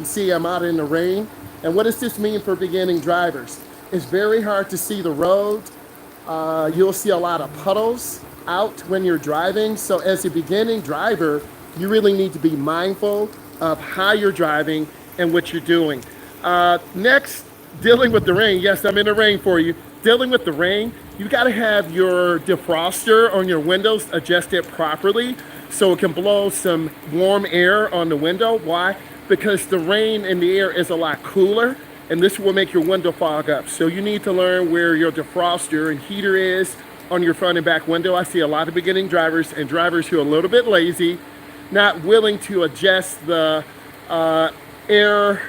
see, I'm out in the rain. And what does this mean for beginning drivers? It's very hard to see the road. You'll see a lot of puddles out when you're driving. So as a beginning driver, you really need to be mindful of how you're driving and what you're doing. Next, dealing with the rain. Yes, I'm in the rain for you. Dealing with the rain, you got to have your defroster on your windows adjusted properly so it can blow some warm air on the window. Why? Because the rain in the air is a lot cooler, and this will make your window fog up. So you need to learn where your defroster and heater is on your front and back window. I see a lot of beginning drivers and drivers who are a little bit lazy, not willing to adjust the air,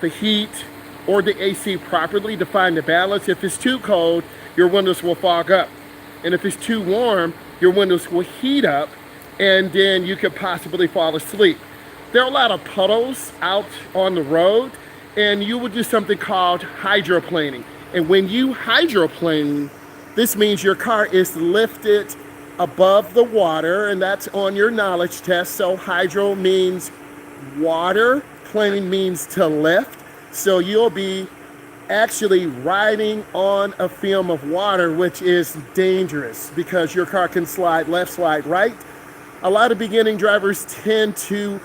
the heat, or the AC properly to find the balance. If it's too cold, your windows will fog up. And if it's too warm, your windows will heat up, and then you could possibly fall asleep. There are a lot of puddles out on the road, and you will do something called hydroplaning. And when you hydroplane, this means your car is lifted above the water, and that's on your knowledge test. So hydro means water, planing means to lift. So you'll be actually riding on a film of water, which is dangerous because your car can slide left, slide right. A lot of beginning drivers tend to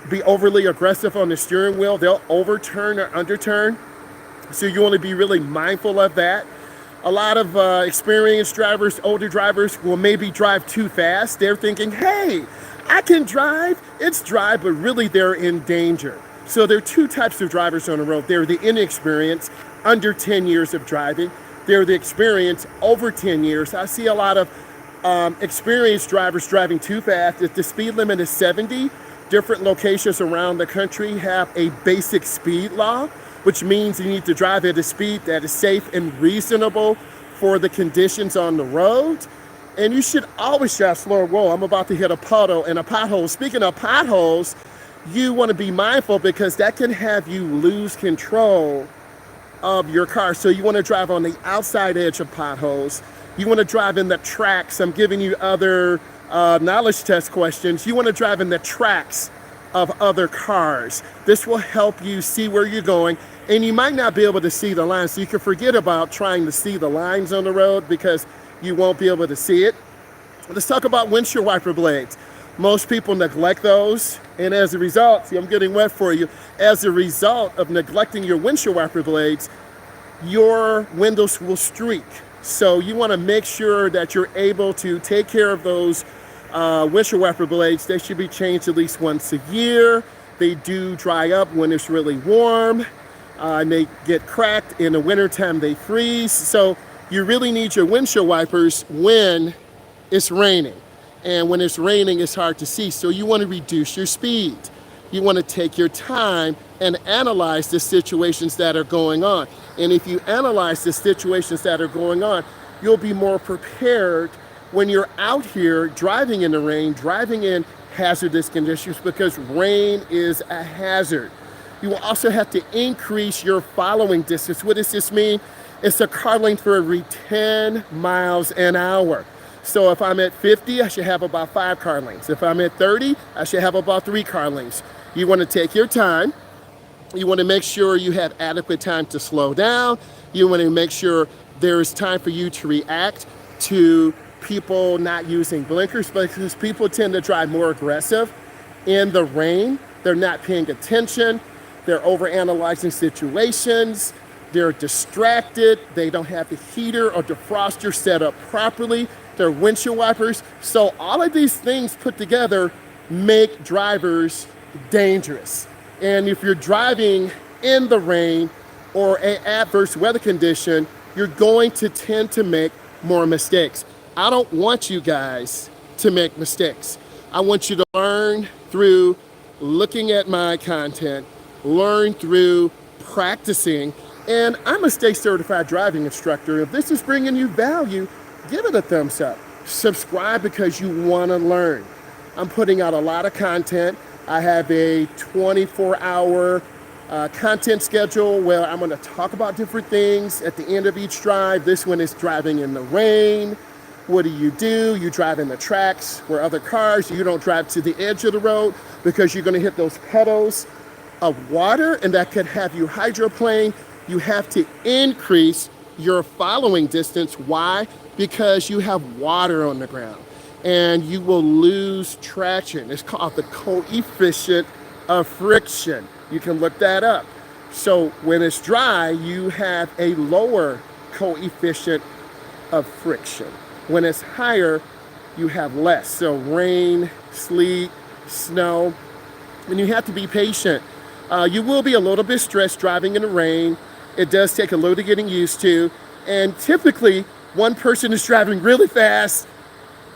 be overly aggressive on the steering wheel. They'll overturn or underturn. So you want to be really mindful of that. A lot of experienced drivers, older drivers, will maybe drive too fast. They're thinking, hey, I can drive. It's dry, but really they're in danger. So there are two types of drivers on the road. They're the inexperienced, under 10 years of driving. They're the experienced, over 10 years. I see a lot of experienced drivers driving too fast. If the speed limit is 70, different locations around the country have a basic speed law, which means you need to drive at a speed that is safe and reasonable for the conditions on the road. And you should always drive slower. Whoa, I'm about to hit a puddle and a pothole. Speaking of potholes, you want to be mindful because that can have you lose control of your car. So you want to drive on the outside edge of potholes. You want to drive in the tracks. I'm giving you other knowledge test questions. You want to drive in the tracks of other cars. This will help you see where you're going, and you might not be able to see the lines. So you can forget about trying to see the lines on the road because you won't be able to see it. Let's talk about windshield wiper blades. Most people neglect those, and as a result, see, I'm getting wet for you. As a result of neglecting your windshield wiper blades, your windows will streak. So you want to make sure that you're able to take care of those windshield wiper blades. They should be changed at least once a year. They do dry up when it's really warm, and they get cracked. In the wintertime, they freeze. So you really need your windshield wipers when it's raining. And when it's raining, it's hard to see. So you want to reduce your speed. You want to take your time and analyze the situations that are going on. And if you analyze the situations that are going on, you'll be more prepared when you're out here driving in the rain, driving in hazardous conditions, because rain is a hazard. You will also have to increase your following distance. What does this mean? It's a car length for every 10 miles an hour. So if I'm at 50, I should have about 5 car lengths. If I'm at 30, I should have about 3 car lengths. You want to take your time. You want to make sure you have adequate time to slow down. You want to make sure there is time for you to react to people not using blinkers, because people tend to drive more aggressive in the rain. They're not paying attention. They're overanalyzing situations. They're distracted. They don't have the heater or defroster set up properly. Their windshield wipers. So all of these things put together make drivers dangerous. And if you're driving in the rain or an adverse weather condition, you're going to tend to make more mistakes. I don't want you guys to make mistakes. I want you to learn through looking at my content, learn through practicing, and I'm a state certified driving instructor. If this is bringing you value, give it a thumbs up. Subscribe because you want to learn. I'm putting out a lot of content. I have a 24-hour content schedule where I'm going to talk about different things at the end of each drive. This one is driving in the rain. What do? You drive in the tracks where other cars, you don't drive to the edge of the road because you're going to hit those puddles of water, and that could have you hydroplane. You have to increase your following distance. Why? Because you have water on the ground and you will lose traction. It's called the coefficient of friction. You can look that up. So when it's dry, you have a lower coefficient of friction. When it's higher, you have less. So rain, sleet, snow, and you have to be patient. You will be a little bit stressed driving in the rain. It does take a little getting used to. And typically, one person is driving really fast,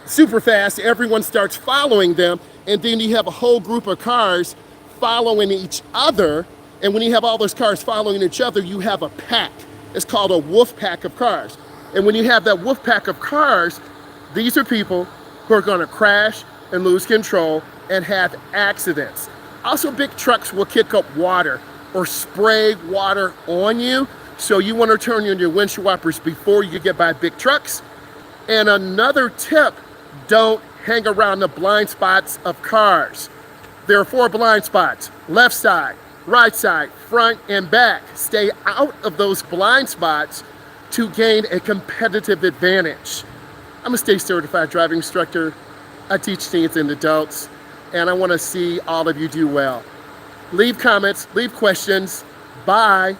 super fast, everyone starts following them, and then you have a whole group of cars following each other. And when you have all those cars following each other, you have a pack. It's called a wolf pack of cars. And when you have that wolf pack of cars, these are people who are going to crash and lose control and have accidents. Also, big trucks will kick up water or spray water on you. So you want to turn on your windshield wipers before you get by big trucks. And another tip, don't hang around the blind spots of cars. There are 4 blind spots: left side, right side, front, and back. Stay out of those blind spots to gain a competitive advantage. I'm a state certified driving instructor. I teach teens and adults, and I want to see all of you do well. Leave comments, leave questions. Bye.